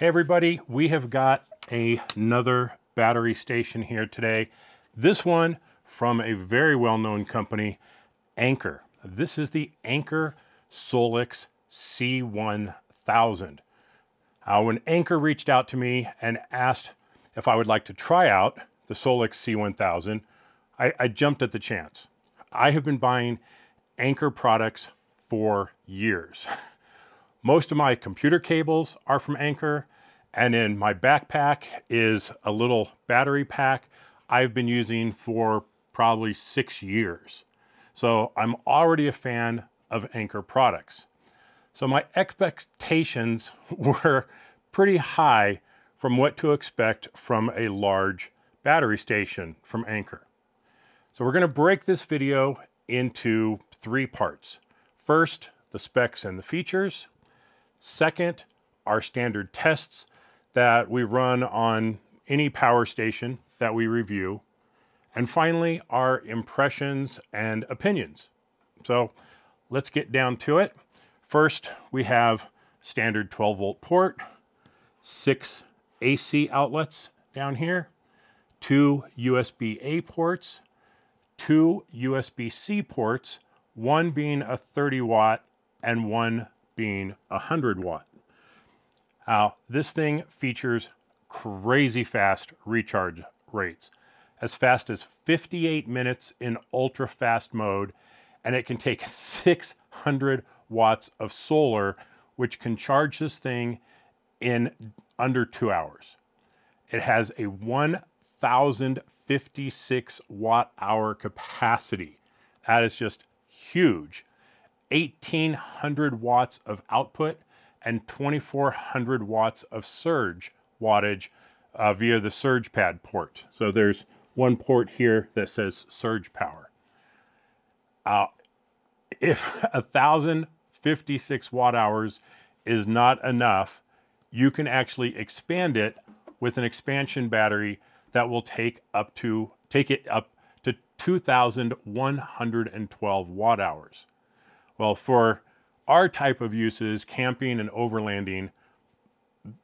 Hey everybody, we have got another battery station here today. This one from a very well-known company, Anker. This is the Anker Solix C1000. When Anker reached out to me and asked if I would like to try out the Solix C1000, I jumped at the chance. I have been buying Anker products for years. Most of my computer cables are from Anker, and in my backpack is a little battery pack I've been using for probably 6 years. So I'm already a fan of Anker products. So my expectations were pretty high from what to expect from a large battery station from Anker. So we're going to break this video into 3 parts. First, the specs and the features. Second, our standard tests that we run on any power station that we review. And finally, our impressions and opinions. So let's get down to it. First, we have standard 12-volt port, 6 AC outlets down here, 2 USB-A ports, 2 USB-C ports, one being a 30 watt and one being 100 watt. This thing features crazy fast recharge rates, as fast as 58 minutes in ultra fast mode, and it can take 600 watts of solar, which can charge this thing in under 2 hours. It has a 1056 watt hour capacity. That is just huge. 1800 watts of output and 2400 watts of surge wattage via the surge pad port. So there's one port here that says surge power. If 1056 watt hours is not enough, you can actually expand it with an expansion battery that will take it up to 2112 watt hours. Well, for our type of uses, camping and overlanding,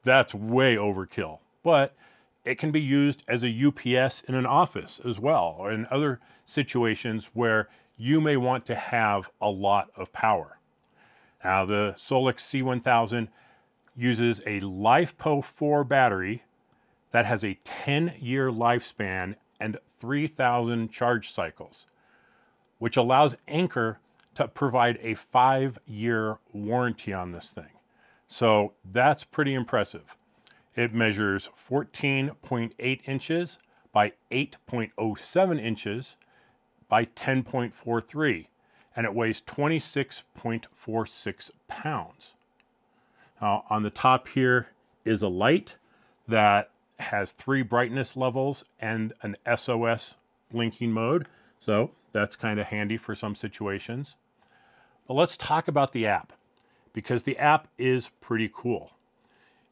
that's way overkill. But it can be used as a UPS in an office as well, or in other situations where you may want to have a lot of power. Now, the Solix C1000 uses a LiFePO4 battery that has a 10-year lifespan and 3,000 charge cycles, which allows Anker to provide a 5-year warranty on this thing. So that's pretty impressive. It measures 14.8 inches by 8.07 inches by 10.43, and it weighs 26.46 pounds. Now, on the top here is a light that has 3 brightness levels and an SOS blinking mode. So that's kind of handy for some situations. But let's talk about the app, because the app is pretty cool.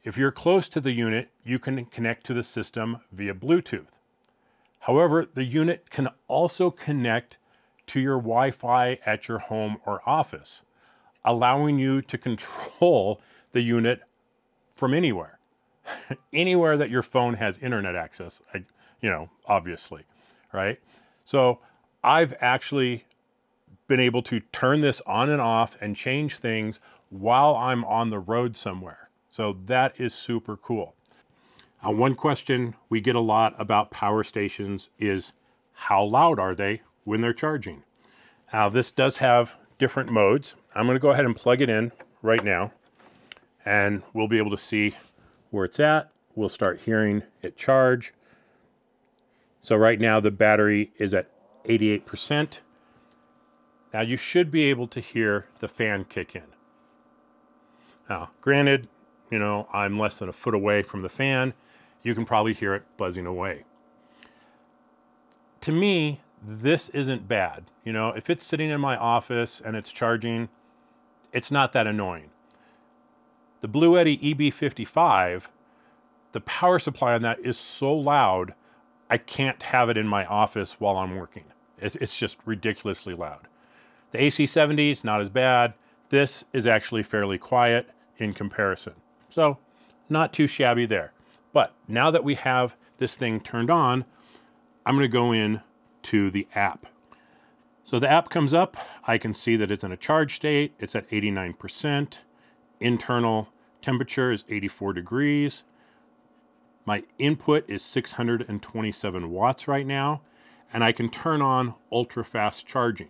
If you're close to the unit, you can connect to the system via Bluetooth. However, the unit can also connect to your Wi-Fi at your home or office, allowing you to control the unit from anywhere. Anywhere that your phone has internet access, obviously, right? So I've actually been able to turn this on and off and change things while I'm on the road somewhere. So that is super cool. One question we get a lot about power stations is, how loud are they when they're charging? Now, this does have different modes. I'm going to go ahead and plug it in right now, and we'll be able to see where it's at. We'll start hearing it charge. So right now the battery is at 88%. Now you should be able to hear the fan kick in. Now, granted, I'm less than a foot away from the fan. You can probably hear it buzzing away. To me, this isn't bad. If it's sitting in my office and it's charging, it's not that annoying. The Bluetti EB55, the power supply on that is so loud, I can't have it in my office while I'm working. It's just ridiculously loud. The AC70 is not as bad. This is actually fairly quiet in comparison. So not too shabby there. But now that we have this thing turned on, I'm going to go in to the app. So the app comes up. I can see that it's in a charge state. It's at 89%. Internal temperature is 84 degrees. My input is 627 watts right now, and I can turn on ultra fast charging.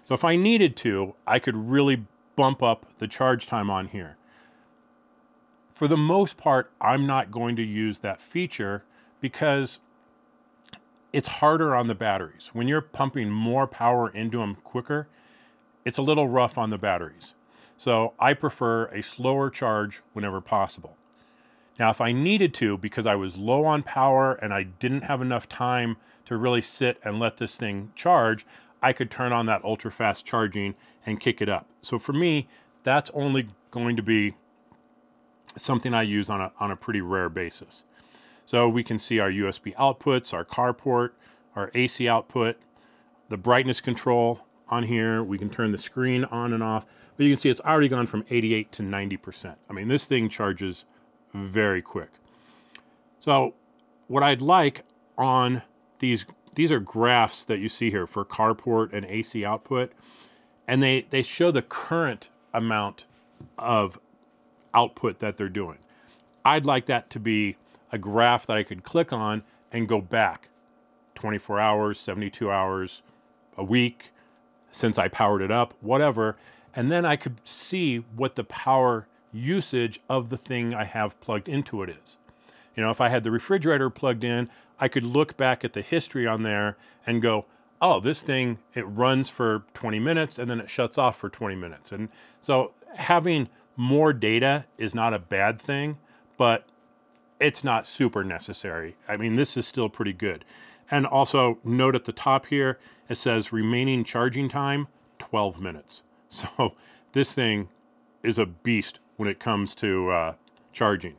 So if I needed to, I could really bump up the charge time on here. For the most part, I'm not going to use that feature because it's harder on the batteries. When you're pumping more power into them quicker, it's a little rough on the batteries. So I prefer a slower charge whenever possible. Now, if I needed to, because I was low on power and I didn't have enough time to really sit and let this thing charge, I could turn on that ultra fast charging and kick it up. So for me, that's only going to be something I use on a pretty rare basis. So we can see our USB outputs, our car port, our AC output, the brightness control on here. We can turn the screen on and off, but you can see it's already gone from 88 to 90%. I mean, this thing charges very quick. So what I'd like on these are graphs that you see here for carport and AC output, and they show the current amount of output that they're doing. I'd like that to be a graph that I could click on and go back 24 hours, 72 hours, a week since I powered it up, whatever, and then I could see what the power usage of the thing I have plugged into it is. You know, if I had the refrigerator plugged in, I could look back at the history on there and go, oh, this thing, it runs for 20 minutes and then it shuts off for 20 minutes. And so having more data is not a bad thing, but it's not super necessary. I mean, this is still pretty good. And also note at the top here, it says remaining charging time, 12 minutes. So this thing is a beast when it comes to charging.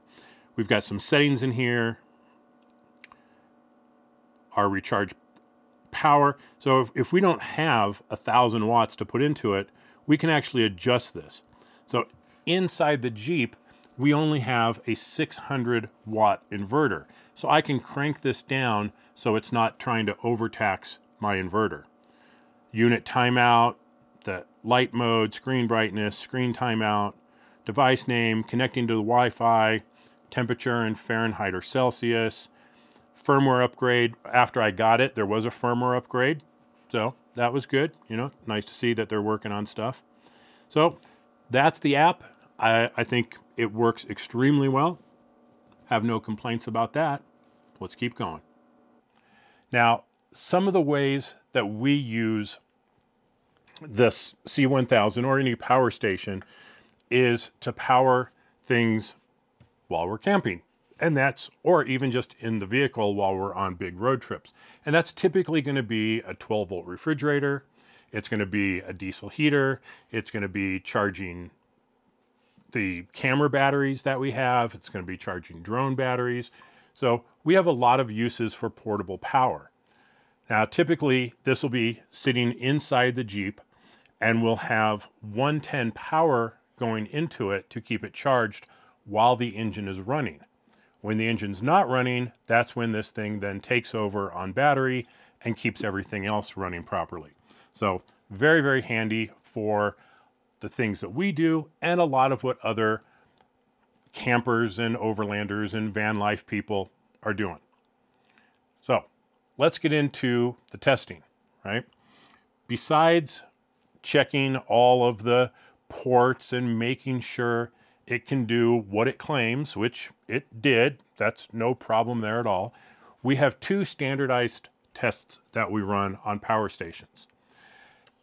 We've got some settings in here. Our recharge power. So if we don't have 1,000 watts to put into it, we can actually adjust this. So inside the Jeep, we only have a 600 watt inverter. So I can crank this down so it's not trying to overtax my inverter. Unit timeout, the light mode, screen brightness, screen timeout, device name, connecting to the Wi-Fi, temperature in Fahrenheit or Celsius, firmware upgrade. After I got it, there was a firmware upgrade. So that was good. You know, nice to see that they're working on stuff. So that's the app. I think it works extremely well. Have no complaints about that. Let's keep going. Now, some of the ways that we use this C1000 or any power station is to power things while we're camping. And that's, or even just in the vehicle while we're on big road trips. And that's typically going to be a 12-volt refrigerator. It's going to be a diesel heater. It's going to be charging the camera batteries that we have. It's going to be charging drone batteries. So we have a lot of uses for portable power. Now, typically, this will be sitting inside the Jeep, and we'll have 110 power going into it to keep it charged while the engine is running. When the engine's not running, that's when this thing then takes over on battery and keeps everything else running properly. So very, very handy for the things that we do and a lot of what other campers and overlanders and van life people are doing. So let's get into the testing, right? Besides checking all of the ports and making sure it can do what it claims, which it did, that's no problem there at all, we have two standardized tests that we run on power stations.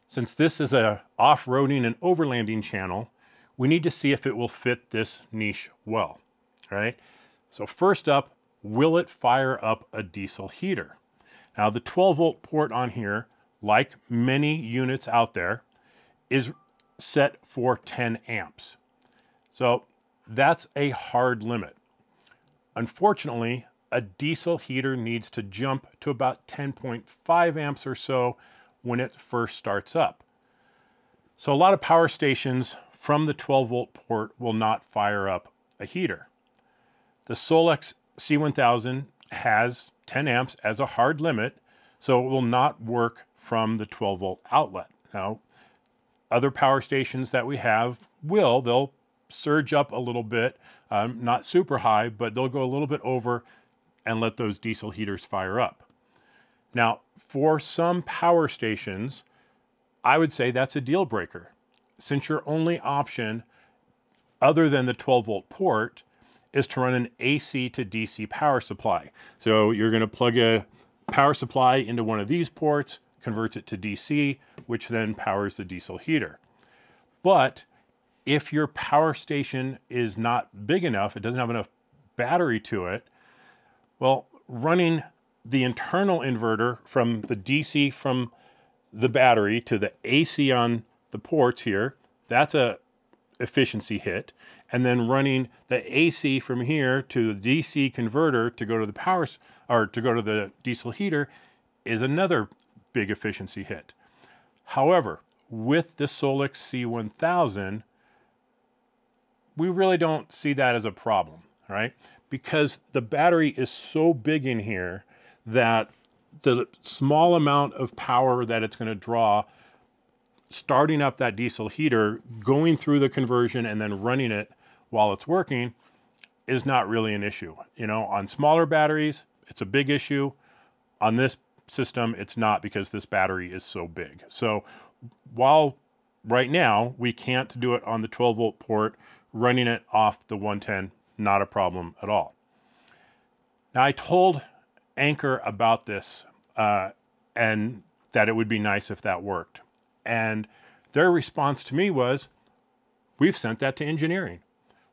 Since this is a off-roading and overlanding channel, we need to see if it will fit this niche well, right? So first up, will it fire up a diesel heater? Now the 12-volt port on here, like many units out there, is set for 10 amps. So that's a hard limit. Unfortunately, a diesel heater needs to jump to about 10.5 amps or so when it first starts up. So a lot of power stations from the 12-volt port will not fire up a heater. The Solix C1000 has 10 amps as a hard limit, so it will not work from the 12-volt outlet. Now, other power stations that we have they'll surge up a little bit, not super high, but they'll go a little bit over and let those diesel heaters fire up. Now, for some power stations, I would say that's a deal breaker. Since your only option, other than the 12-volt port, is to run an AC to DC power supply. So you're going to plug a power supply into one of these ports, converts it to DC, which then powers the diesel heater. But if your power station is not big enough, it doesn't have enough battery to it, well, running the internal inverter from the DC from the battery to the AC on the ports here, that's a efficiency hit. And then running the AC from here to the DC converter to go to the power, or to go to the diesel heater, is another big efficiency hit. However, with the Solix C1000, we really don't see that as a problem, right? Because the battery is so big in here that the small amount of power that it's going to draw starting up that diesel heater, going through the conversion and then running it while it's working is not really an issue. You know, on smaller batteries, it's a big issue. On this system, it's not, because this battery is so big. So while right now we can't do it on the 12-volt port, running it off the 110, not a problem at all. Now, I told Anker about this and that it would be nice if that worked. And their response to me was, we've sent that to engineering.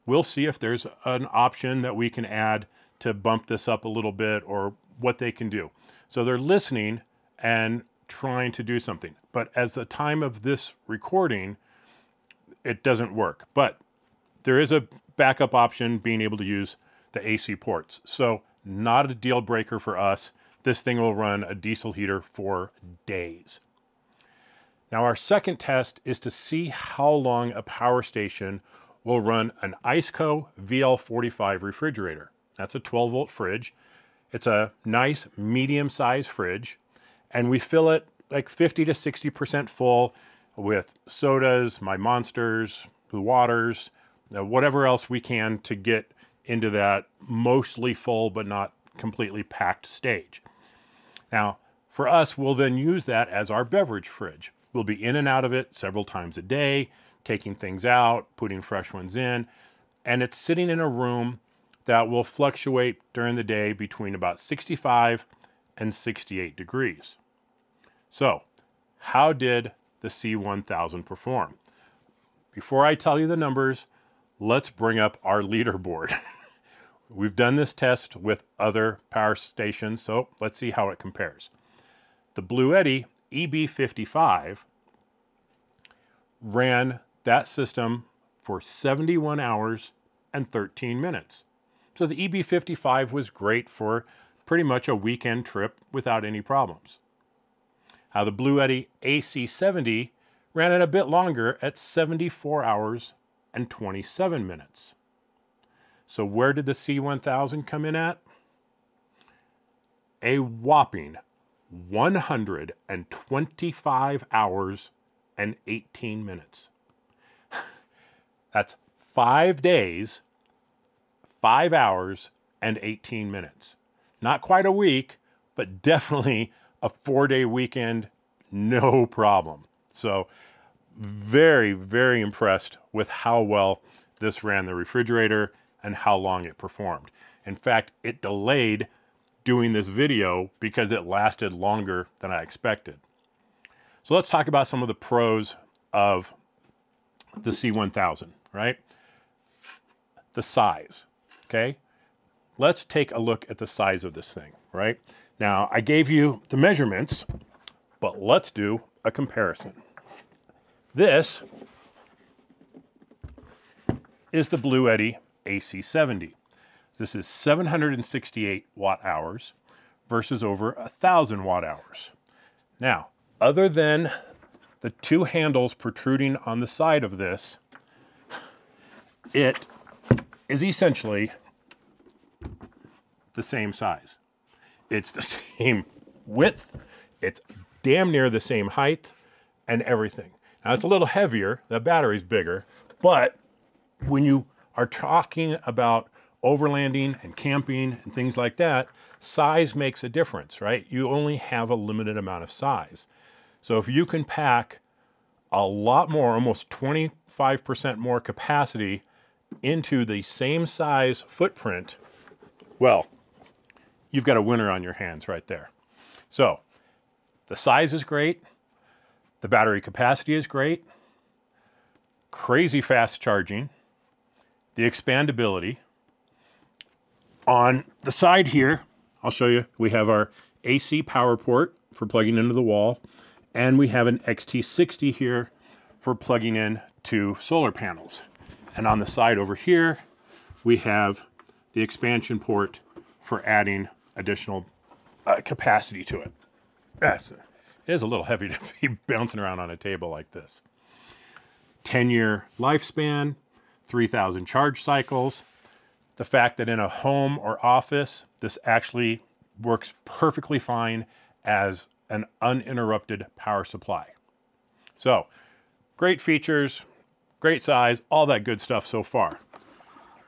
We'll see if there's an option that we can add to bump this up a little bit, or what they can do. So they're listening and trying to do something. But as the time of this recording, it doesn't work. But there is a backup option, being able to use the AC ports. So not a deal breaker for us. This thing will run a diesel heater for days. Now, our second test is to see how long a power station will run an IceCo VL45 refrigerator. That's a 12-volt fridge. It's a nice medium-sized fridge, and we fill it like 50 to 60% full with sodas, my Monsters, Blue Waters, whatever else we can to get into that mostly full but not completely packed stage. Now, for us, we'll then use that as our beverage fridge. We'll be in and out of it several times a day, taking things out, putting fresh ones in, and it's sitting in a room that will fluctuate during the day between about 65 and 68 degrees. So, how did the C1000 perform? Before I tell you the numbers, let's bring up our leaderboard. We've done this test with other power stations, so let's see how it compares. The Bluetti EB55 ran that system for 71 hours and 13 minutes. So the EB55 was great for pretty much a weekend trip without any problems. The Bluetti AC70 ran it a bit longer at 74 hours and 27 minutes. So where did the C1000 come in at? A whopping 125 hours and 18 minutes. That's 5 days, 5 hours, and 18 minutes. Not quite a week, but definitely a 4-day weekend, no problem. So very, very impressed with how well this ran the refrigerator and how long it performed. In fact, it delayed doing this video because it lasted longer than I expected. So let's talk about some of the pros of the C1000, right? The size, okay? Let's take a look at the size of this thing, right? Now, I gave you the measurements, but let's do a comparison. This is the Bluetti AC70. This is 768 watt hours versus over 1,000 watt hours. Now, other than the two handles protruding on the side of this, it is essentially the same size. It's the same width, it's damn near the same height and everything. Now it's a little heavier, the battery's bigger, but when you are talking about overlanding and camping and things like that, size makes a difference, right? You only have a limited amount of size. So if you can pack a lot more, almost 25% more capacity into the same size footprint, well, you've got a winner on your hands right there. So the size is great. The battery capacity is great. Crazy fast charging. The expandability. On the side here, I'll show you, we have our AC power port for plugging into the wall, and we have an XT60 here for plugging in to solar panels. And on the side over here, we have the expansion port for adding additional capacity to it. It is a little heavy to be bouncing around on a table like this. 10-year lifespan, 3,000 charge cycles. The fact that in a home or office, this actually works perfectly fine as an uninterrupted power supply. So, great features, great size, all that good stuff so far.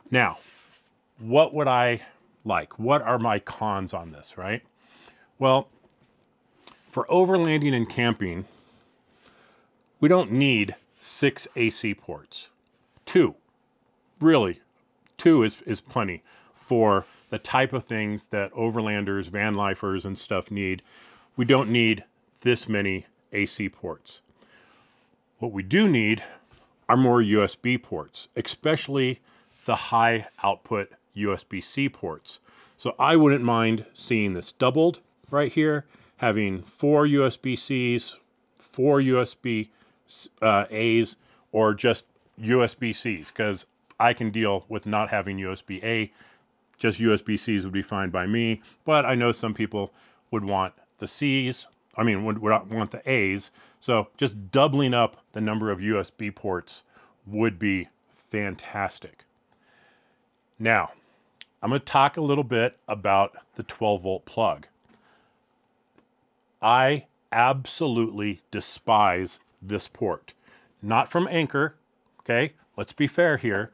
Now, what would I like? What are my cons on this, right? Well, for overlanding and camping, we don't need 6 AC ports. 2, really, 2 is plenty for the type of things that overlanders, van lifers, and stuff need. We don't need this many AC ports. What we do need are more USB ports, especially the high output USB-C ports. So I wouldn't mind seeing this doubled right here, having 4 USB-Cs, 4 USB-As, or just USB-Cs, because I can deal with not having USB-A. Just USB-Cs would be fine by me, but I know some people would want the Cs, would want the A's, so just doubling up the number of USB ports would be fantastic. Now, I'm going to talk a little bit about the 12-volt plug. I absolutely despise this port. Not from Anker, okay? Let's be fair here.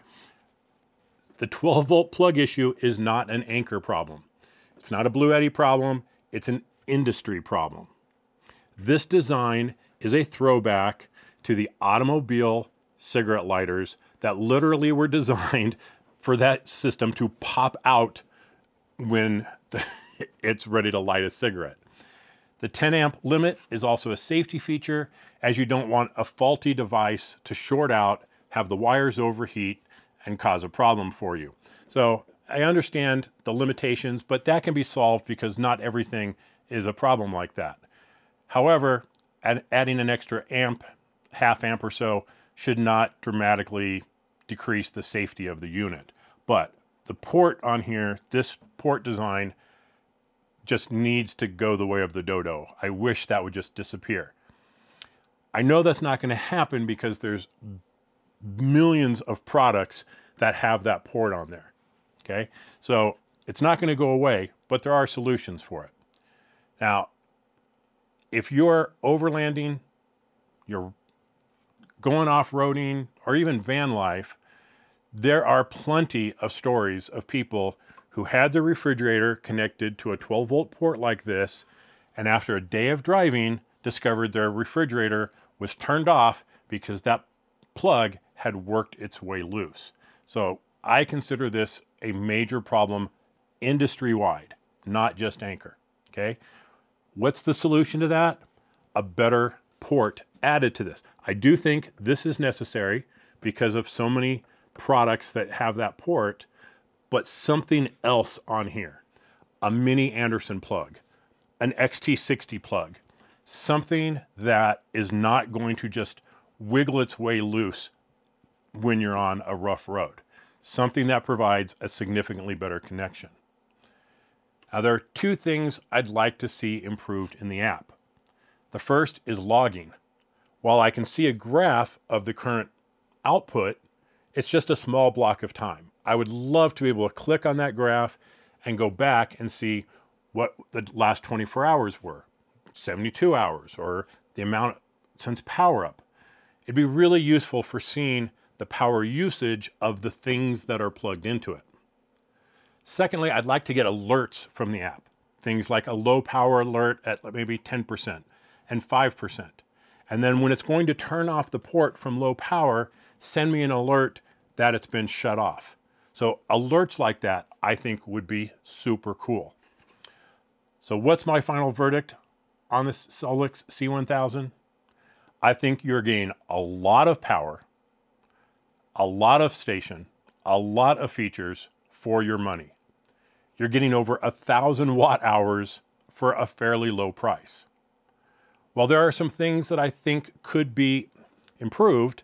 The 12-volt plug issue is not an Anker problem. It's not a Blue Eddy problem. It's an industry problem. This design is a throwback to the automobile cigarette lighters that literally were designed for that system to pop out when it's ready to light a cigarette. The 10 amp limit is also a safety feature, as you don't want a faulty device to short out, have the wires overheat, and cause a problem for you. So I understand the limitations, but that can be solved because not everything is a problem like that. However, adding an extra amp, half amp or so, should not dramatically decrease the safety of the unit. But the port on here, this port design, just needs to go the way of the dodo. I wish that would just disappear. I know that's not going to happen because there's millions of products that have that port on there. Okay, so it's not going to go away, but there are solutions for it. Now, if you're overlanding, you're going off-roading, or even van life, there are plenty of stories of people who had their refrigerator connected to a 12-volt port like this, and after a day of driving, discovered their refrigerator was turned off because that plug had worked its way loose. So I consider this a major problem industry-wide, not just Anker, okay? What's the solution to that? A better port added to this. I do think this is necessary because of so many products that have that port, but something else on here. A mini Anderson plug, an XT60 plug, something that is not going to just wiggle its way loose when you're on a rough road. Something that provides a significantly better connection. Now, there are 2 things I'd like to see improved in the app. The first is logging. While I can see a graph of the current output, it's just a small block of time. I would love to be able to click on that graph and go back and see what the last 24 hours were, 72 hours, or the amount since power up. It'd be really useful for seeing the power usage of the things that are plugged into it. Secondly, I'd like to get alerts from the app. Things like a low power alert at maybe 10% and 5%. And then when it's going to turn off the port from low power, send me an alert that it's been shut off. So alerts like that, I think, would be super cool. So what's my final verdict on this Solix C1000? I think you're getting a lot of power, a lot of station, a lot of features for your money. You're getting over 1,000 watt hours for a fairly low price. While there are some things that I think could be improved,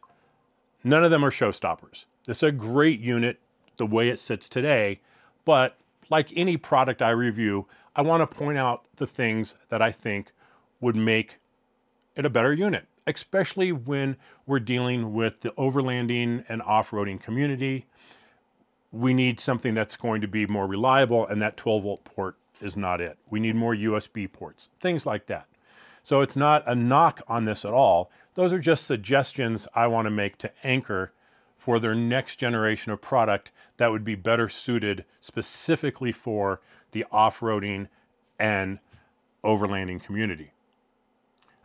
none of them are showstoppers. This is a great unit the way it sits today, but like any product I review, I want to point out the things that I think would make it a better unit, especially when we're dealing with the overlanding and off-roading community. We need something that's going to be more reliable, and that 12-volt port is not it. We need more USB ports, things like that. So it's not a knock on this at all. Those are just suggestions I want to make to Anker for their next generation of product that would be better suited specifically for the off-roading and overlanding community.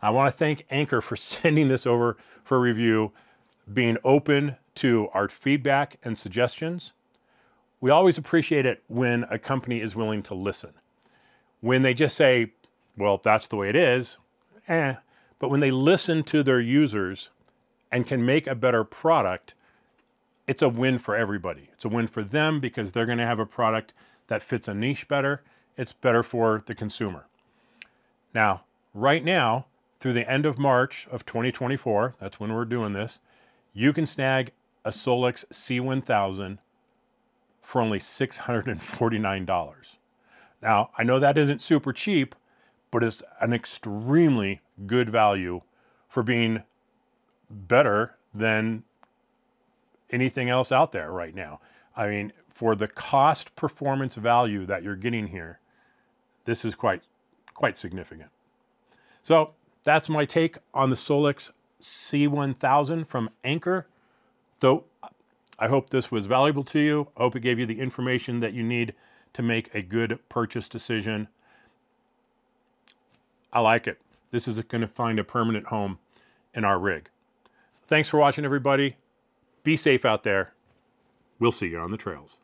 I want to thank Anker for sending this over for review, being open to our feedback and suggestions. We always appreciate it when a company is willing to listen. When they just say, well, that's the way it is, but when they listen to their users and can make a better product, it's a win for everybody. It's a win for them because they're going to have a product that fits a niche better. It's better for the consumer. Now, right now, through the end of March of 2024, that's when we're doing this, you can snag a Solix C1000 for only $649. Now, I know that isn't super cheap, but it's an extremely good value for being better than anything else out there right now. I mean, for the cost performance value that you're getting here, this is quite significant. So that's my take on the Solix C1000 from Anker. So I hope this was valuable to you. I hope it gave you the information that you need to make a good purchase decision. I like it. This is going to find a permanent home in our rig. Thanks for watching, everybody. Be safe out there. We'll see you on the trails.